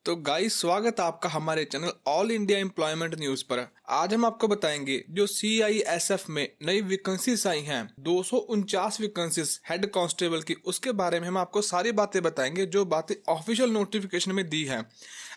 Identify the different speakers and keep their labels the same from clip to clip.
Speaker 1: तो गाइस, स्वागत है आपका हमारे channel all India employment news पर। आज हम आपको बताएंगे जो CISF में नई वैकेंसीज आई हैं, 249 वैकेंसीज हेड कांस्टेबल की, उसके बारे में हम आपको सारी बातें बताएंगे जो बातें ऑफिशियल नोटिफिकेशन में दी हैं।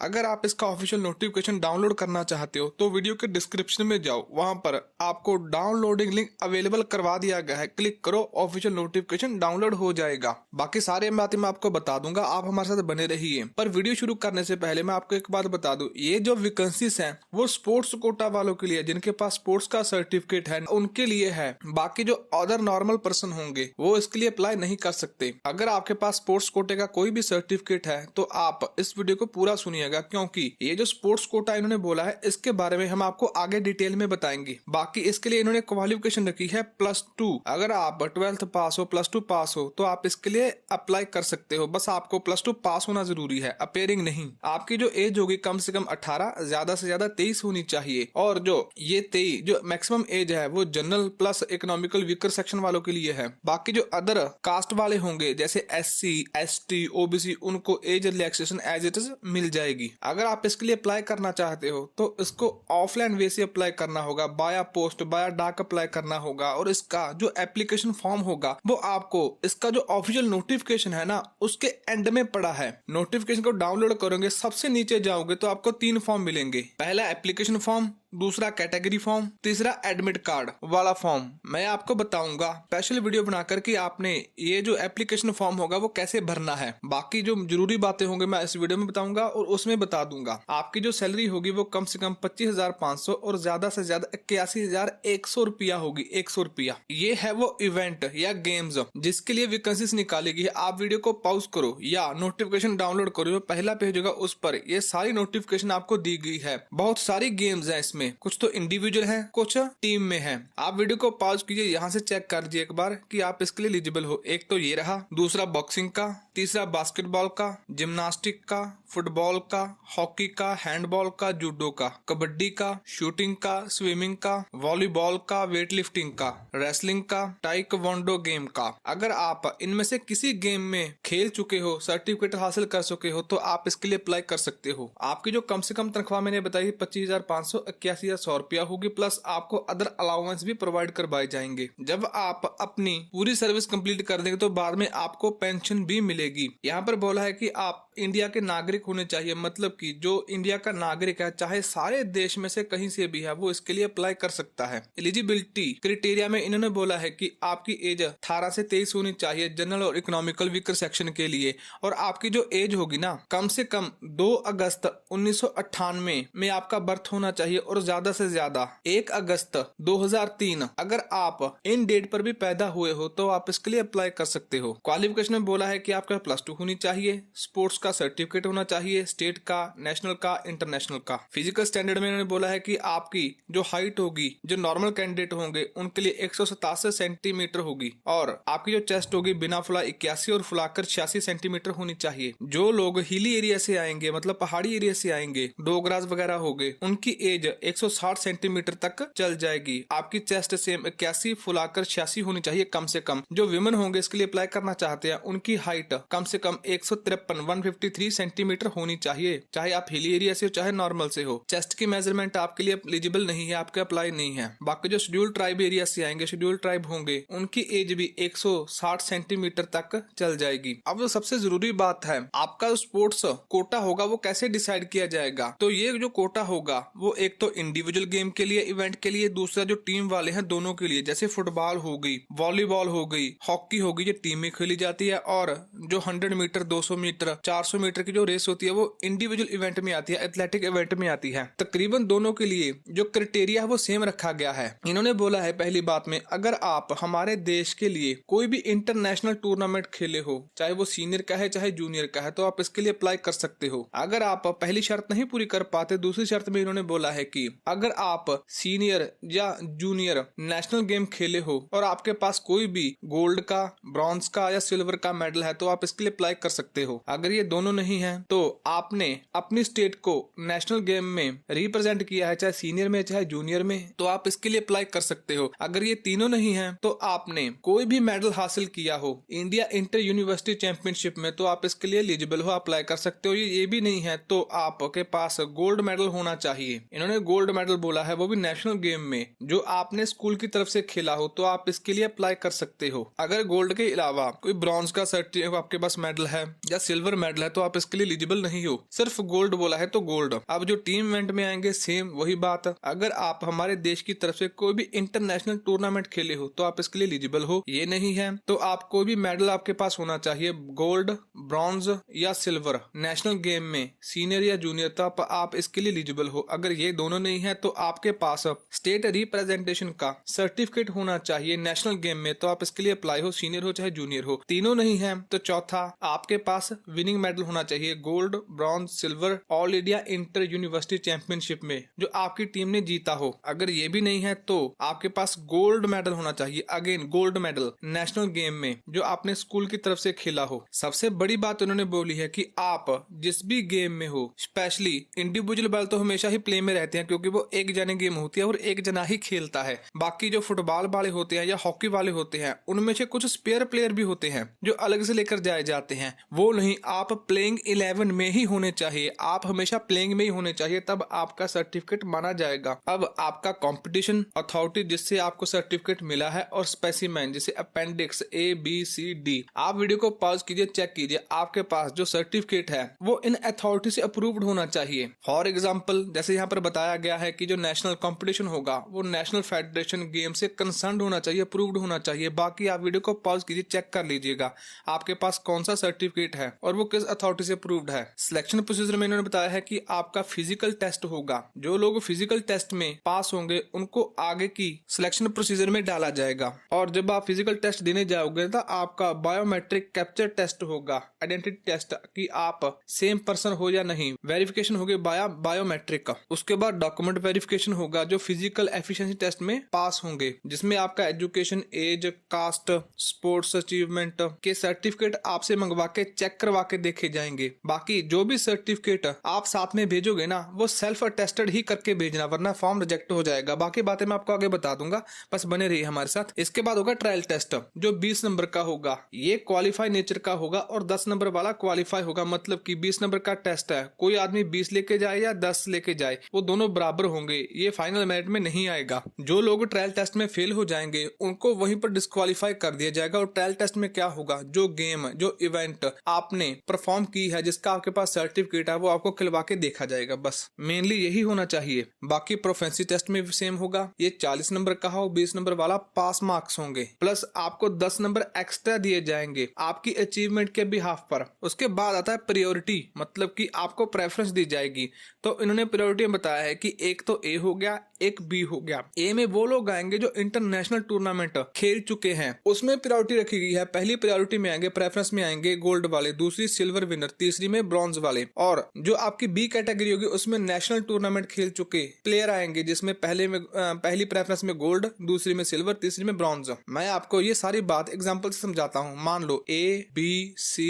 Speaker 1: अगर आप इसका ऑफिशियल नोटिफिकेशन डाउनलोड करना चाहते हो तो वीडियो के डिस्क्रिप्शन में जाओ, वहां पर आपको डाउनलोडिंग लिंक अवेलेबल करवा दिया गया है। क्लिक करो, ऑफिशियल नोटिफिकेशन डाउनलोड हो जाएगा। बाकी सारी बातें मैं आपको बता दूंगा, आप हमारे साथ बने रहिए। पर वीडियो शुरू करने से पहले मैं आपको एक बात बता दूं, ये जो वैकेंसीज हैं वो स्पोर्ट्स कोटा वालों के लिए, जिनके पास स्पोर्ट्स का सर्टिफिकेट है उनके लिए है। बाकी जो अदर नॉर्मल पर्सन होंगे वो इसके लिए अप्लाई नहीं कर सकते। अगर आपके पास स्पोर्ट्स कोटे का कोई भी सर्टिफिकेट है तो आप इस वीडियो को पूरा सुनिएगा, क्योंकि ये जो स्पोर्ट्स कोटा इन्होंने बोला है इसके बारे में हम आपको आगे डिटेल में बताएंगे। बाकी इसके लिए इन्होंने क्वालिफिकेशन रखी है +2। अगर आप 12th पास हो, +2 पास हो तो आप इसके लिए अप्लाई कर सकते हो। बस आपको +2 पास होना जरूरी है, अपेयरिंग नहीं। आपकी जो एज होगी कम से कम 18, ज्यादा से ज्यादा 23 होनी चाहिए। और जो ये 23 जो मैक्सिमम एज है वो general plus economical weaker section वालों के लिए है। बाकी जो अदर कास्ट वाले होंगे जैसे SC, ST, OBC, उनको age relaxation as it is मिल जाएगी। अगर आप इसके लिए अप्लाई करना चाहते हो तो इसको ऑफलाइन वे से अप्लाई करना होगा, बाया पोस्ट, बाया डाक अप्लाई करना होगा। और इसका जो एप्लीकेशन फॉर्म होगा वो आपको इसका जो ऑफिशियल नोटिफिकेशन है ना उसके एंड में पड़ा है। नोटिफिकेशन को डाउनलोड करोगे, सबसे नीचे जाओगे तो आपको 3 फॉर्म मिलेंगे। पहला एप्लीकेशन फॉर्म, दूसरा कैटेगरी फॉर्म, तीसरा एडमिट कार्ड वाला फॉर्म। मैं आपको बताऊंगा स्पेशल वीडियो बनाकर कि आपने ये जो एप्लीकेशन फॉर्म होगा वो कैसे भरना है। बाकी जो जरूरी बातें होंगी मैं इस वीडियो में बताऊंगा और उसमें बता दूंगा। आपकी जो सैलरी होगी वो कम से कम 25,500 और ज्यादा से ज्यादा 81,100 रुपया होगी। 100 रुपया। ये है वो इवेंट या गेम्स जिसके लिए वैकेंसीज निकालेगी। आप वीडियो को पॉज करो या नोटिफिकेशन डाउनलोड करो, पहला पेज होगा उस पर ये सारी नोटिफिकेशन आपको दी गई है। बहुत सारी गेम्स है इसमें, कुछ तो इंडिविजुअल है, कुछ टीम में है। आप वीडियो को पॉज कीजिए, यहाँ से चेक कर लीजिए एक बार कि आप इसके लिए एलिजिबल हो। एक तो ये रहा, दूसरा बॉक्सिंग का, तीसरा बास्केटबॉल का, जिम्नास्टिक का, फुटबॉल का, हॉकी का, हैंडबॉल का, जूडो का, कबड्डी का, शूटिंग का, स्विमिंग का, वॉलीबॉल का, वेट लिफ्टिंग का, रेसलिंग का, टाइकवॉन्डो गेम का। अगर आप इनमें से किसी गेम में खेल चुके हो, सर्टिफिकेट हासिल कर चुके हो तो आप इसके लिए अप्लाई कर सकते हो। आपकी जो कम से कम तनख्वाह मैंने बताई 25,500, 81,100 रुपया होगी, प्लस आपको अदर अलाउंस भी प्रोवाइड करवाए जाएंगे। जब आप अपनी पूरी सर्विस कंप्लीट कर देंगे तो बाद में आपको पेंशन भी मिलेगी। यहाँ पर बोला है कि आप इंडिया के नागरिक होने चाहिए, मतलब कि जो इंडिया का नागरिक है चाहे सारे देश में से कहीं से भी है वो इसके लिए अप्लाई कर सकता है। एलिजिबिलिटी क्राइटेरिया में इन्होंने बोला है कि आपकी एज 18 से 23 होनी चाहिए जनरल और इकोनॉमिकल वीकर सेक्शन के लिए। और आपकी जो एज होगी ना कम से कम 2 अगस्त 1998 में आपका बर्थ होना चाहिए और ज्यादा से ज्यादा 1 अगस्त 2003। अगर आप इन डेट पर भी पैदा हुए हो तो आप इसके लिए अप्लाई कर सकते हो। क्वालिफिकेशन में बोला है कि आपका +2 होनी चाहिए, स्पोर्ट्स का सर्टिफिकेट होना चाहिए, स्टेट का, नेशनल का, इंटरनेशनल का। फिजिकल स्टैंडर्ड में इन्होंने बोला है कि आपकी जो हाइट होगी, जो नॉर्मल कैंडिडेट होंगे उनके लिए 187 सेंटीमीटर होगी और आपकी जो चेस्ट होगी बिना फुला 81 और फुलाकर 86 सेंटीमीटर होनी चाहिए। जो लोग हिली एरिया से आएंगे, मतलब पहाड़ी एरिया से आएंगे, डोगराज वगैरह हो गए, उनकी एज 160 सेंटीमीटर तक चल जाएगी। आपकी चेस्ट सेम 81 फुलाकर 86 होनी चाहिए कम से कम। जो विमेन होंगे इसके लिए अप्लाई करना चाहते हैं उनकी हाइट कम से कम 153 सेंटीमीटर होनी चाहिए, चाहे आप हिली एरिया से हो चाहे नॉर्मल से हो। चेस्ट की मेजरमेंट आपके लिए एलिजिबल नहीं है, आपके अप्लाई नहीं है। बाकी जो शेड्यूल ट्राइब एरिया से आएंगे, शेड्यूल ट्राइब होंगे, उनकी एज भी 160 सेंटीमीटर तक चल जाएगी। अब सबसे जरूरी बात है, आपका स्पोर्ट्स कोटा होगा वो कैसे डिसाइड किया जाएगा। तो ये जो कोटा होगा वो एक तो इंडिविजुअल गेम के लिए, इवेंट के लिए, दूसरा जो टीम वाले हैं दोनों के लिए, जैसे फुटबॉल हो गई, वॉलीबॉल हो गई, हॉकी हो गई, ये टीम में खेली जाती है। और जो 100 मीटर, 200 मीटर, 400 मीटर की जो रेस होती है वो इंडिविजुअल इवेंट में आती है, एथलेटिक इवेंट में आती है। तकरीबन दोनों के लिए जो क्राइटेरिया है वो सेम रखा गया है। इन्होंने बोला है पहली बात में, अगर आप हमारे देश के लिए कोई भी इंटरनेशनल टूर्नामेंट खेले हो, चाहे वो सीनियर का है चाहे जूनियर का है, तो आप इसके लिए अप्लाई कर सकते हो। अगर आप पहली शर्त नहीं पूरी कर पाते, दूसरी शर्त में इन्होंने बोला है कि अगर आप सीनियर या जूनियर नेशनल गेम खेले हो और आपके पास कोई भी गोल्ड का, ब्रॉन्ज का या सिल्वर का मेडल है तो आप इसके लिए अप्लाई कर सकते हो। अगर ये दोनों नहीं है तो आपने अपनी स्टेट को नेशनल गेम में रिप्रेजेंट किया है, चाहे सीनियर में चाहे जूनियर में, तो आप इसके लिए अप्लाई कर सकते हो। अगर ये तीनों नहीं है तो आपने कोई भी मेडल हासिल किया हो इंडिया इंटर यूनिवर्सिटी चैंपियनशिप में, तो आप इसके लिए एलिजिबल हो, अप्लाई कर सकते हो। ये भी नहीं है तो आपके पास गोल्ड मेडल होना चाहिए। इन्होंने गोल्ड मेडल बोला है, वो भी नेशनल गेम में जो आपने स्कूल की तरफ से खेला हो, तो आप इसके लिए अप्लाई कर सकते हो। अगर गोल्ड के अलावा कोई ब्रॉन्ज का सर्टिफिकेट आपके पास मेडल है या सिल्वर मेडल है तो आप इसके लिए एलिजिबल नहीं हो। सिर्फ गोल्ड बोला है तो गोल्ड। अब जो टीम इवेंट में आएंगे सेम वही बात। अगर आप हमारे देश की तरफ से कोई भी इंटरनेशनल टूर्नामेंट खेले हो तो आप इसके लिए एलिजिबल हो। ये नहीं है तो आप कोई भी मेडल आपके पास होना चाहिए, गोल्ड, ब्रॉन्ज या सिल्वर, नेशनल गेम में सीनियर या जूनियर, तो आप इसके लिए एलिजिबल हो। अगर ये दोनों नहीं है तो आपके पास स्टेट रिप्रेजेंटेशन का सर्टिफिकेट होना चाहिए नेशनल गेम में, तो आप इसके लिए अप्लाई हो, सीनियर हो चाहे जूनियर हो। तीनों नहीं है तो चौथा आपके पास विनिंग मेडल होना चाहिए, gold, bronze, silver, all India inter university championship में जो आपकी टीम ने जीता हो। अगर ये भी नहीं है तो आपके पास गोल्ड मेडल होना चाहिए, again gold medal national game में जो आपने स्कूल की तरफ से खेला हो। सबसे बड़ी बात उन्होंने बोली है कि आप जिस भी गेम में हो, स्पेशली इंडिविजुअल बल तो हमेशा ही प्ले में रहते हैं क्योंकि वो एक जने गेम होती है और एक जना ही खेलता है। बाकी जो फुटबॉल वाले होते हैं या हॉकी वाले होते हैं उनमें से कुछ स्पेयर प्लेयर भी होते हैं जो अलग से लेकर जाए जाते हैं, वो नहीं, आप प्लेइंग 11 में ही होने चाहिए। आप हमेशा प्लेइंग में ही होने चाहिए, तब आपका सर्टिफिकेट माना जाएगा। अब आपका कंपटीशन अथॉरिटी जिससे आपको सर्टिफिकेट मिला है और स्पेसिमेन जैसे अपेंडिक्स ABCD, आप वीडियो को पॉज कीजिए, चेक कीजिए, आपके पास जो सर्टिफिकेट है वो इन अथॉरिटी से अप्रूव्ड होना चाहिए। फॉर एग्जाम्पल जैसे यहाँ पर बताया गया है कि जो नेशनल कंपटीशन होगा वो नेशनल फेडरेशन गेम से कंसर्न होना चाहिए, अप्रूव्ड होना चाहिए। बाकी आप वीडियो को पॉज कीजिए, चेक कर लीजिएगा आपके पास कौन सा सर्टिफिकेट है और वो किस अथॉरिटी से अप्रूव्ड है। सिलेक्शन प्रोसीजर में इन्होंने बताया है कि आपका फिजिकल टेस्ट होगा, जो लोग फिजिकल टेस्ट में पास होंगे उनको आगे की सिलेक्शन प्रोसीजर में डाला जाएगा। और जब आप फिजिकल टेस्ट देने जाओगे तो आपका बायोमेट्रिक कैप्चर टेस्ट होगा, आइडेंटिटी टेस्ट कि आप सेम पर्सन हो या नहीं, वेरिफिकेशन होगी बायोमेट्रिक का। उसके बाद डॉक्यूमेंट वेरिफिकेशन होगा जो फिजिकल एफिशिएंसी टेस्ट में पास होंगे, जिसमें आपका education, age, caste, sports achievement के सर्टिफिकेट आपसे मंगवा के चेक करवा के देखे जाएंगे। बाकी जो भी सर्टिफिकेट आप साथ में भेजोगे ना वो सेल्फ अटेस्टेड ही करके भेजना, वरना फॉर्म रिजेक्ट हो जाएगा। बाकी बातें मैं आपको आगे बता दूंगा, बस बने रहिए हमारे साथ। इसके बाद होगा ट्रायल टेस्ट जो 20 नंबर का होगा, ये क्वालिफाई नेचर का होगा और 10 नंबर वाला क्वालिफाई होगा। मतलब कि 20 नंबर का टेस्ट है, कोई आदमी 20 लेके जाए या 10 लेके जाए वो दोनों बराबर होंगे, ये फाइनल मेरिट में नहीं आएगा। जो लोग ट्रायल टेस्ट में फेल हो जाएंगे उनको वहीं पर डिस्क्वालीफाई कर दिया जाएगा। और ट्रायल टेस्ट में क्या होगा, जो गेम जो इवेंट आपने परफॉर्म की है जिसका आपके पास सर्टिफिकेट है वो आपको खिलवा के देखा जाएगा, बस मेनली यही होना चाहिए। बाकी प्रोफेंसी टेस्ट में भी सेम होगा, ये 40 नंबर का हो, 20 नंबर वाला पास मार्क्स होंगे, प्लस आपको 10 नंबर एक्स्ट्रा दिए जाएंगे आपकी अचीवमेंट के बिहाफ पर। उसके बाद आता है प्रायोरिटी, मतलब कि आपको प्रेफरेंस दी जाएगी। तो इन्होंने प्रायोरिटी बताया है कि एक तो ए हो गया, एक बी हो गया। ए में वो लोग आएंगे जो इंटरनेशनल टूर्नामेंट खेल चुके हैं, उसमें प्रायोरिटी रखी गई है। पहली प्रायोरिटी में आएंगे, प्रेफरेंस में आएंगे गोल्ड वाले, दूसरी सिल्वर विनर, तीसरी में ब्रॉन्ज वाले। और जो आपकी बी कैटेगरी होगी उसमें नेशनल टूर्नामेंट खेल चुके प्लेयर आएंगे, जिसमें पहली प्रेफरेंस में गोल्ड, दूसरी में सिल्वर, तीसरी में ब्रॉन्ज। मैं आपको ये सारी बात एग्जाम्पल से समझाता हूँ। मान लो A, B, C,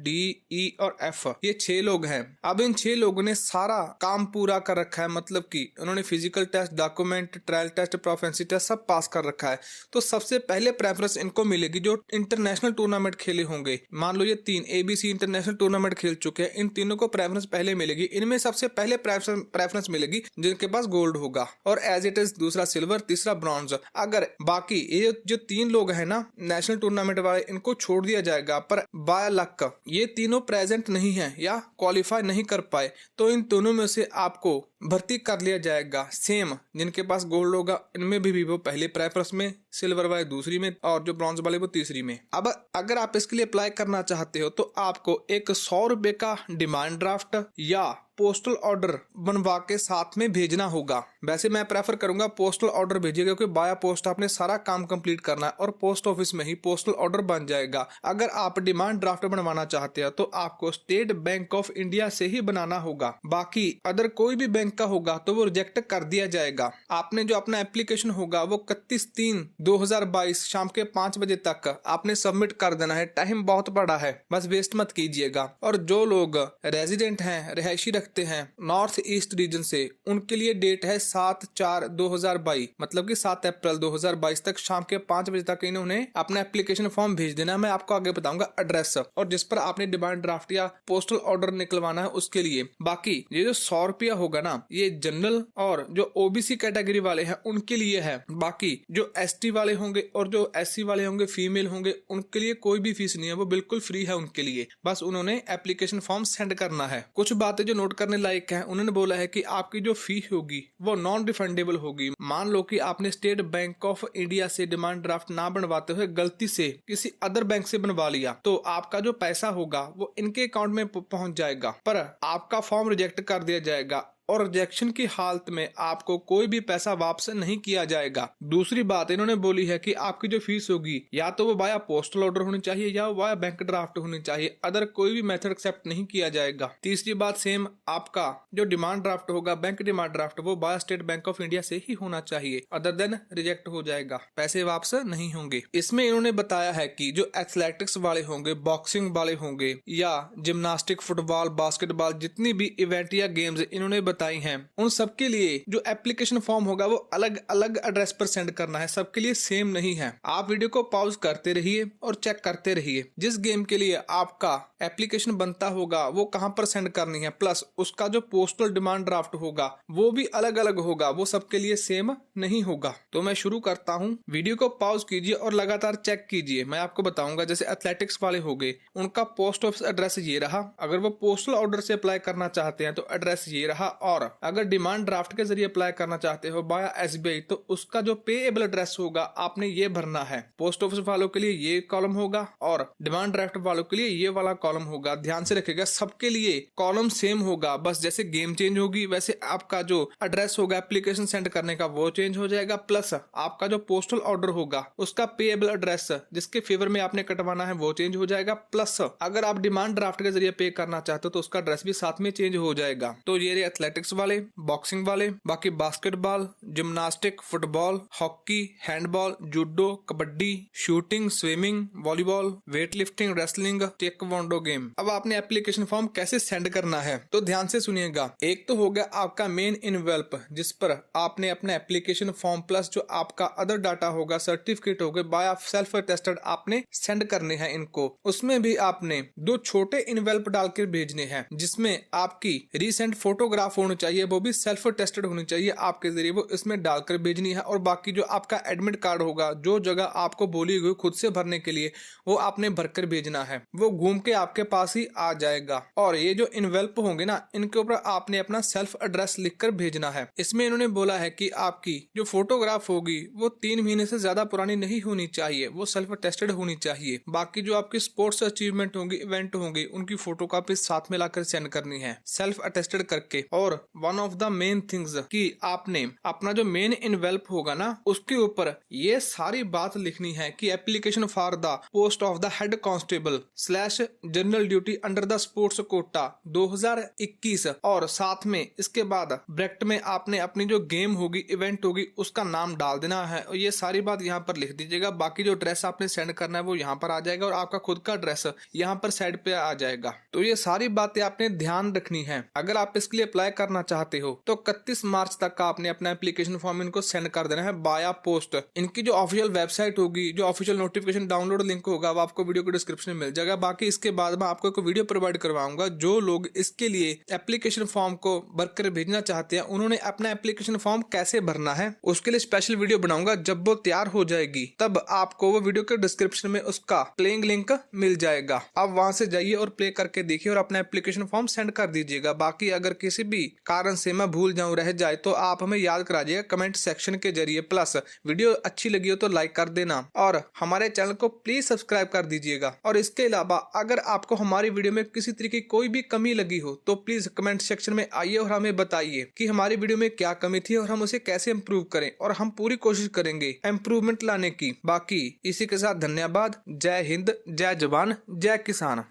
Speaker 1: D, E और F, ये 6 लोग हैं। अब इन 6 लोगों ने सारा काम पूरा कर रखा है, मतलब कि उन्होंने physical test, document, trial test, proficiency test सब पास कर रखा है। तो सबसे पहले प्रेफरेंस इनको मिलेगी जो इंटरनेशनल टूर्नामेंट खेले होंगे। मान लो ये 3 ABC इंटरनेशनल टूर्नामेंट खेल चुके हैं, इन तीनों को प्रेफरेंस पहले मिलेगी। इनमें सबसे पहले प्रेफरेंस मिलेगी जिनके पास गोल्ड होगा, और एज इट इज दूसरा सिल्वर, तीसरा ब्रॉन्ज। अगर बाकी ये जो 3 लोग हैं ना नेशनल टूर्नामेंट वाले, इनको छोड़ दिया जाएगा, पर बाय लक ये तीनों प्रेजेंट नहीं है या क्वालिफाई नहीं कर पाए तो इन दोनों में से आपको भर्ती कर लिया जाएगा। सेम जिनके पास गोल्ड होगा इनमें भी वो पहले प्रेफरेंस में, सिल्वर वाले दूसरी में और जो ब्रॉन्ज वाले वो तीसरी में। अब अगर आप इसके लिए अप्लाई करना चाहते हो तो आपको एक 100 रुपए का डिमांड ड्राफ्ट या पोस्टल ऑर्डर बनवा के साथ में भेजना होगा। वैसे मैं प्रेफर करूंगा पोस्टल ऑर्डर भेजिएगा क्योंकि बाया पोस्ट आपने सारा काम कंप्लीट करना है और पोस्ट ऑफिस में ही पोस्टल ऑर्डर बन जाएगा। अगर आप डिमांड ड्राफ्ट बनवाना चाहते हो तो आपको स्टेट बैंक ऑफ इंडिया से ही बनाना होगा। बाकी अदर कोई भी बैंक का होगा तो वो रिजेक्ट कर दिया जाएगा। आपने जो अपना एप्लीकेशन होगा वो 31/3 2022 शाम के 5 बजे तक आपने सबमिट कर देना है। टाइम बहुत बड़ा है, बस वेस्ट मत कीजिएगा। और जो लोग रेजिडेंट हैं, रिहायशी रखते हैं नॉर्थ ईस्ट रीजन से, उनके लिए डेट है 7/4/2022, मतलब कि 7 अप्रैल 2022 तक शाम के 5 बजे तक इन्होंने अपना एप्लीकेशन फॉर्म भेज देना। मैं आपको आगे बताऊंगा एड्रेस और जिस पर आपने डिमांड ड्राफ्ट या पोस्टल ऑर्डर निकलवाना है उसके लिए। बाकी ये जो 100 रुपया होगा ना, ये जनरल और जो ओबीसी कैटेगरी वाले हैं उनके लिए है। बाकी जो एसटी वाले होंगे और जो एससी वाले होंगे, फीमेल होंगे, उनके लिए कोई भी फीस नहीं है, वो बिल्कुल फ्री है उनके लिए। बस उन्होंने एप्लीकेशन फॉर्म सेंड करना है। कुछ बातें जो नोट करने लायक है, उन्होंने बोला है कि आपकी जो फी होगी वो नॉन रिफंडेबल होगी। मान लो कि आपने स्टेट बैंक ऑफ इंडिया से डिमांड ड्राफ्ट ना बनवाते हुए गलती से किसी अदर बैंक से बनवा लिया, तो आपका जो पैसा होगा वो इनके अकाउंट में पहुंच जाएगा, पर आपका फॉर्म रिजेक्ट कर दिया जाएगा और रिजेक्शन की हालत में आपको कोई भी पैसा वापस नहीं किया जाएगा। दूसरी बात इन्होंने बोली है कि आपकी जो फीस होगी या तो वो वाया पोस्टल ऑर्डर होनी चाहिए या वाया बैंक ड्राफ्ट होनी चाहिए, अदर कोई भी मेथड एक्सेप्ट नहीं किया जाएगा। तीसरी बात, सेम आपका जो डिमांड ड्राफ्ट होगा, बैंक डिमांड ड्राफ्ट, वो via state bank of India से ही होना चाहिए, अदर देन रिजेक्ट हो जाएगा, पैसे वापस नहीं होंगे। इसमें इन्होंने बताया है कि जो एथलेटिक्स वाले होंगे, बॉक्सिंग वाले होंगे या जिम्नास्टिक, फुटबॉल, बास्केटबॉल, जितनी भी इवेंट या गेम्स इन्होंने बताई हैं, उन सबके लिए जो एप्लीकेशन फॉर्म होगा वो अलग अलग एड्रेस पर सेंड करना है, सबके लिए सेम नहीं है। आप वीडियो को पॉज करते रहिए और चेक करते रहिए। जिस गेम के लिए आपका एप्लीकेशन बनता होगा वो कहां पर सेंड करनी है, प्लस उसका जो पोस्टल डिमांड ड्राफ्ट होगा वो भी अलग अलग होगा, वो सबके लिए सेम नहीं होगा। तो मैं शुरू करता हूं, वीडियो को पॉज कीजिए और लगातार चेक कीजिए। मैं आपको बताऊंगा, जैसे एथलेटिक्स वाले हो गए, उनका पोस्ट ऑफिस एड्रेस ये रहा। अगर वो पोस्टल ऑर्डर से अप्लाई करना चाहते हैं तो एड्रेस ये रहा, और अगर डिमांड ड्राफ्ट के जरिए अप्लाई करना चाहते हो बाया एसबीआई, तो उसका जो पेएबल एड्रेस होगा आपने ये भरना है। पोस्ट ऑफिस वालों के लिए ये कॉलम होगा और डिमांड ड्राफ्ट वालों के लिए ये वाला कॉलम होगा। ध्यान से रखिएगा, सबके लिए कॉलम सेम होगा, बस जैसे गेम चेंज होगी वैसे आपका जो एड्रेस होगा एप्लीकेशन सेंड करने का वो चेंज हो जाएगा, प्लस आपका जो पोस्टल ऑर्डर होगा उसका पेएबल एड्रेस जिसके फेवर में आपने कटवाना है वो चेंज हो जाएगा, प्लस अगर आप डिमांड ड्राफ्ट के जरिए पे करना चाहते हो तो उसका एड्रेस भी साथ में चेंज हो जाएगा। तो ये रहे एथलेटिक्स वाले, बॉक्सिंग वाले। बाकी basketball, gymnastic, football, hockey, handball, judo, kabaddi, shooting, swimming, volleyball, weight lifting, wrestling, taekwondo game. अब आपने एप्लीकेशन फॉर्म कैसे सेंड करना है तो ध्यान से सुनिएगा। एक तो हो गया आपका मेन इनवेल्प, जिस पर आपने अपना एप्लीकेशन फॉर्म प्लस जो आपका अदर डाटा होगा, सर्टिफिकेट हो गए, बाय सेल्फ अटेस्टेड आपने सेंड करने हैं इनको। उसमें भी आपने 2 छोटे इनवेल्प डालकर भेजने हैं, जिसमें आपकी रिसेंट फोटोग्राफ होनी चाहिए, वो भी सेल्फ टेस्टेड होनी चाहिए आपके जरिए, वो इसमें डालकर भेजनी है। और बाकी जो आपका एडमिट कार्ड होगा, जो जगह आपको बोली गई खुद से भरने के लिए, वो आपने भरकर भेजना है, वो घूम के आपके पास ही आ जाएगा। और ये जो इनवेल्प होंगे ना, इनके ऊपर आपने अपना सेल्फ एड्रेस लिखकर भेजना है। इसमें इन्होंने बोला है कि आपकी जो फोटोग्राफ होगी वो 3 महीने से ज्यादा पुरानी नहीं होनी चाहिए, वो सेल्फ टेस्टेड होनी चाहिए। बाकी जो आपकी स्पोर्ट्स अचीवमेंट होंगी, इवेंट होंगे, उनकी फोटोकॉपी साथ में लाकर सेंड करनी है सेल्फ अटेस्टेड करके। और one of the main things कि आपने अपना जो मेन इनवेल्प होगा ना, उसके ऊपर ये सारी बात लिखनी है कि application for the post of the head constable / general duty under the sports quota 2021, और साथ में इसके बाद ब्रैकेट में आपने अपनी जो गेम होगी, इवेंट होगी, उसका नाम डाल देना है। और ये सारी बात यहाँ पर लिख दीजिएगा। बाकी जो एड्रेस आपने सेंड करना है वो यहाँ पर आ जाएगा और आपका खुद का एड्रेस यहाँ पर साइड पे आ जाएगा। तो ये सारी बातें आपने ध्यान रखनी है। अगर आप इसके लिए अप्लाई करना चाहते हो तो 31 मार्च तक का आपने अपना एप्लीकेशन फॉर्म इनको सेंड कर देना है बाया पोस्ट। इनकी जो ऑफिशियल वेबसाइट होगी, जो ऑफिशियल नोटिफिकेशन डाउनलोड लिंक होगा, वो आपको वीडियो के डिस्क्रिप्शन में मिल जाएगा। बाकी इसके बाद मैं आपको एक वीडियो प्रोवाइड करवाऊंगा। जो लोग इसके लिए एप्लीकेशन फॉर्म को भरकर भेजना चाहते हैं, उन्होंने अपना एप्लीकेशन फॉर्म कैसे भरना है उसके लिए स्पेशल वीडियो बनाऊंगा। जब वो तैयार हो जाएगी तब आपको वो वीडियो के डिस्क्रिप्शन में उसका प्लेइंग लिंक मिल जाएगा। आप वहां से जाइए और प्ले करके देखिए और अपना एप्लीकेशन फॉर्म सेंड कर दीजिएगा। बाकी अगर किसी भी कारण से मैं भूल जाऊं, रह जाए, तो आप हमें याद कराइएगा कमेंट सेक्शन के जरिए। प्लस वीडियो अच्छी लगी हो तो लाइक कर देना और हमारे चैनल को प्लीज सब्सक्राइब कर दीजिएगा। और इसके अलावा अगर आपको हमारी वीडियो में किसी तरीके की कोई भी कमी लगी हो तो प्लीज कमेंट सेक्शन में आइए और हमें बताइए कि हमारी वीडियो में क्या कमी थी और हम उसे कैसे इम्प्रूव करें, और हम पूरी कोशिश करेंगे इम्प्रूवमेंट लाने की। बाकी इसी के साथ धन्यवाद। जय हिंद, जय जवान, जय किसान।